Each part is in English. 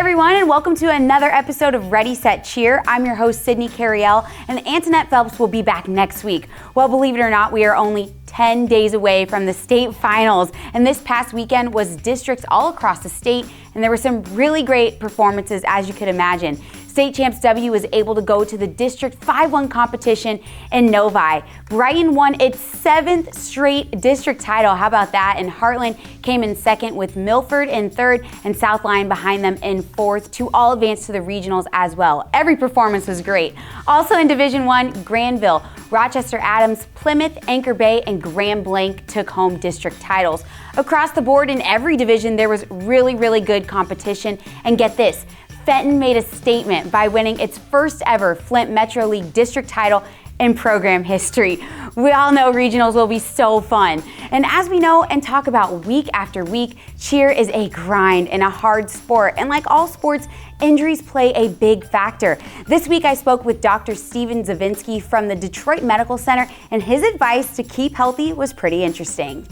everyone, and welcome to another episode of Ready, Set, Cheer. I'm your host, Sydney Cariel, and Antoinette Phelps will be back next week. Well, believe it or not, we are only 10 days away from the state finals, and this past weekend was districts all across the state, and there were some really great performances, as you could imagine. State Champs W was able to go to the District 5-1 competition in Novi. Brighton won its 7th straight district title. How about that? And Heartland came in second with Milford in third and South Lyon behind them in fourth to all advance to the regionals as well. Every performance was great. Also in Division 1, Granville, Rochester Adams, Plymouth, Anchor Bay, and Grand Blanc took home district titles. Across the board in every division, there was really good competition. And get this, Fenton made a statement by winning its first ever Flint Metro League district title in program history. We all know regionals will be so fun. And as we know and talk about week after week, cheer is a grind and a hard sport. And like all sports, injuries play a big factor. This week I spoke with Dr. Steven Zavinsky from the Detroit Medical Center, and his advice to keep healthy was pretty interesting.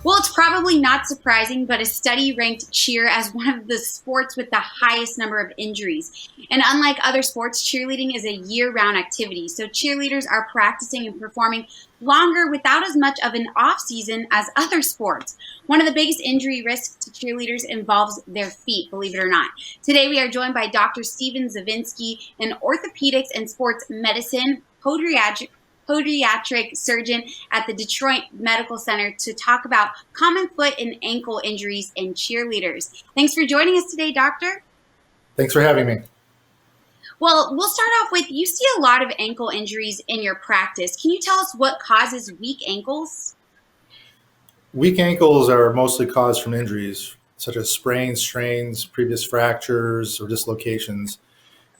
Well, it's probably not surprising, but a study ranked cheer as one of the sports with the highest number of injuries. And unlike other sports, cheerleading is a year-round activity. So cheerleaders are practicing and performing longer without as much of an off-season as other sports. One of the biggest injury risks to cheerleaders involves their feet, believe it or not. Today we are joined by Dr. Steven Zavinsky, an orthopedics and sports medicine podiatric surgeon at the Detroit Medical Center, to talk about common foot and ankle injuries in cheerleaders. Thanks for joining us today, Doctor. Thanks for having me. Well, we'll start off with, you see a lot of ankle injuries in your practice. Can you tell us what causes weak ankles? Weak ankles are mostly caused from injuries such as sprains, strains, previous fractures, or dislocations.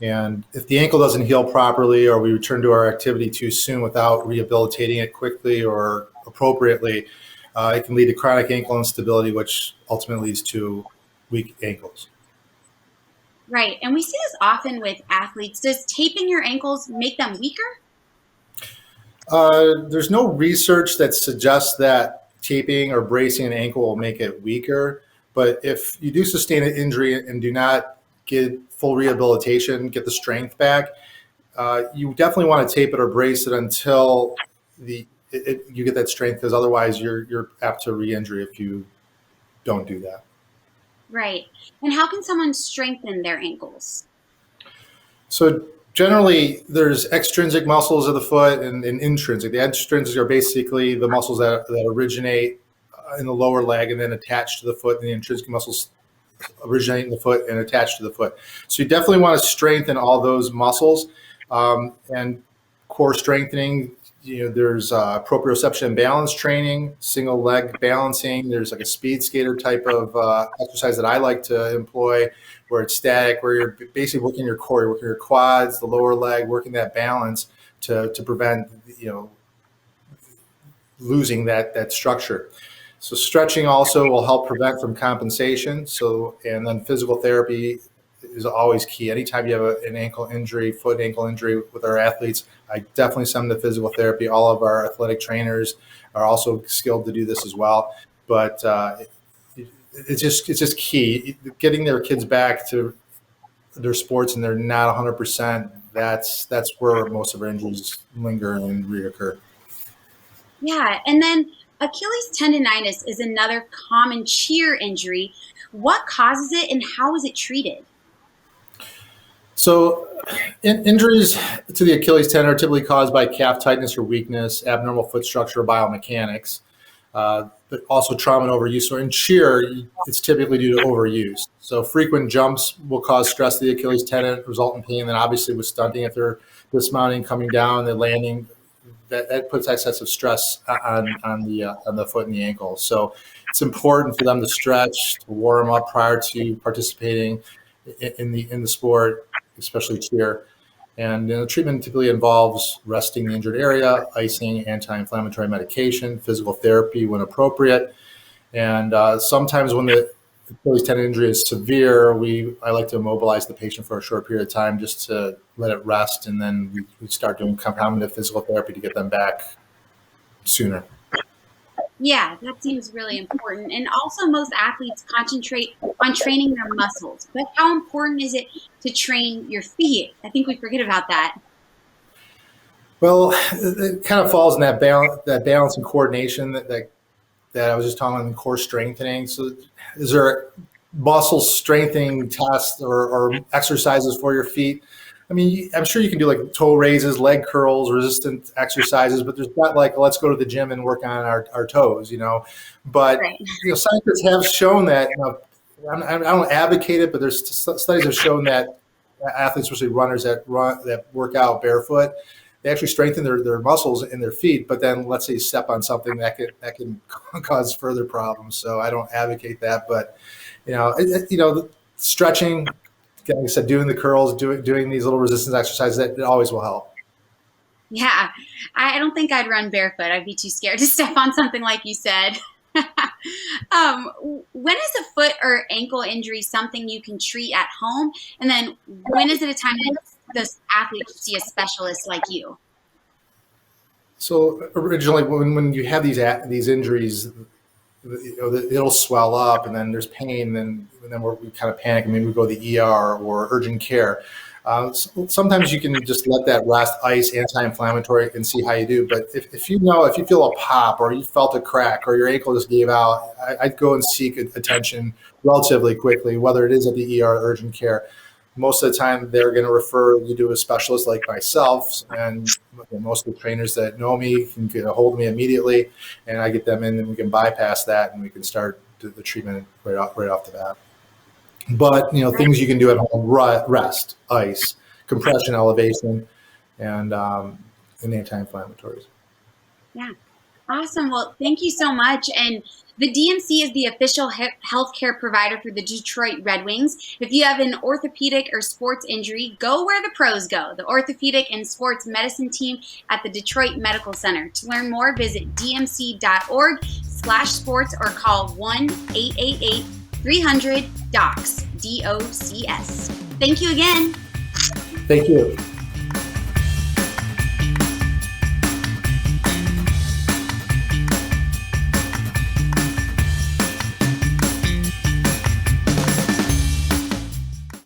And if the ankle doesn't heal properly, or we return to our activity too soon without rehabilitating it quickly or appropriately, it can lead to chronic ankle instability, which ultimately leads to weak ankles. Right. And we see this often with athletes. Does taping your ankles make them weaker? There's no research that suggests that taping or bracing an ankle will make it weaker. But if you do sustain an injury and do not get full rehabilitation, get the strength back, you definitely want to tape it or brace it until you get that strength, because otherwise you're apt to re-injury if you don't do that. Right. And how can someone strengthen their ankles? So generally, there's extrinsic muscles of the foot and intrinsic. The extrinsic are basically the muscles that originate in the lower leg and then attach to the foot, and the intrinsic muscles originate in the foot and attach to the foot. So you definitely want to strengthen all those muscles. And core strengthening, there's proprioception and balance training, single leg balancing. There's like a speed skater type of exercise that I like to employ, where it's static, where you're basically working your core, you're working your quads, the lower leg, working that balance to prevent losing that structure. So stretching also will help prevent from compensation. And then physical therapy is always key. Anytime you have an ankle injury, foot ankle injury with our athletes, I definitely send them to physical therapy. All of our athletic trainers are also skilled to do this as well. But it's just key, getting their kids back to their sports, and they're not 100%. That's where most of our injuries linger and reoccur. Yeah, and then Achilles tendinitis is another common cheer injury. What causes it and how is it treated? So injuries to the Achilles tendon are typically caused by calf tightness or weakness, abnormal foot structure, or biomechanics, but also trauma and overuse. So in cheer, it's typically due to overuse. So frequent jumps will cause stress to the Achilles tendon, result in pain, and then obviously with stunting, if they're dismounting, coming down, they're landing, that puts excessive stress on the foot and the ankle. So it's important for them to stretch, to warm up prior to participating in the sport, especially cheer. And the treatment typically involves resting the injured area, icing, anti-inflammatory medication, physical therapy when appropriate. And sometimes when the Achilles tendon injury is severe, I like to immobilize the patient for a short period of time just to let it rest, and then we start doing concomitant physical therapy to get them back sooner. Yeah, that seems really important. And also, most athletes concentrate on training their muscles. But how important is it to train your feet? I think we forget about that. Well, it kind of falls in that balance and coordination that I was just talking about in core strengthening. So, is there muscle strengthening tests or exercises for your feet? I mean, I'm sure you can do like toe raises, leg curls, resistant exercises, but there's not like, let's go to the gym and work on our toes, But, Right. scientists have shown that, I don't advocate it, but there's studies have shown that athletes, especially runners that work out barefoot, they actually strengthen their muscles in their feet, but then let's say step on something that can cause further problems. So I don't advocate that, but stretching, like I said, doing the curls, doing these little resistance exercises, that it always will help. Yeah, I don't think I'd run barefoot. I'd be too scared to step on something like you said. When is a foot or ankle injury something you can treat at home? And then when is it a time that this athlete should see a specialist like you? So originally, when you have these injuries, it'll swell up, and then there's pain, and then we kind of panic, and maybe we go to the ER or urgent care. Sometimes you can just let that rest, ice, anti-inflammatory, and see how you do. But if you feel a pop or you felt a crack or your ankle just gave out, I'd go and seek attention relatively quickly, whether it is at the ER or urgent care. Most of the time, they're going to refer you to a specialist like myself, and most of the trainers that know me can get a hold of me immediately, and I get them in, and we can bypass that, and we can start the treatment right off the bat. But things you can do at home: rest, ice, compression, elevation, and anti-inflammatories. Yeah. Awesome. Well, thank you so much. And the DMC is the official healthcare provider for the Detroit Red Wings. If you have an orthopedic or sports injury, go where the pros go, the orthopedic and sports medicine team at the Detroit Medical Center. To learn more, visit dmc.org/sports or call 1-888-300-DOCS, DOCS. Thank you again. Thank you.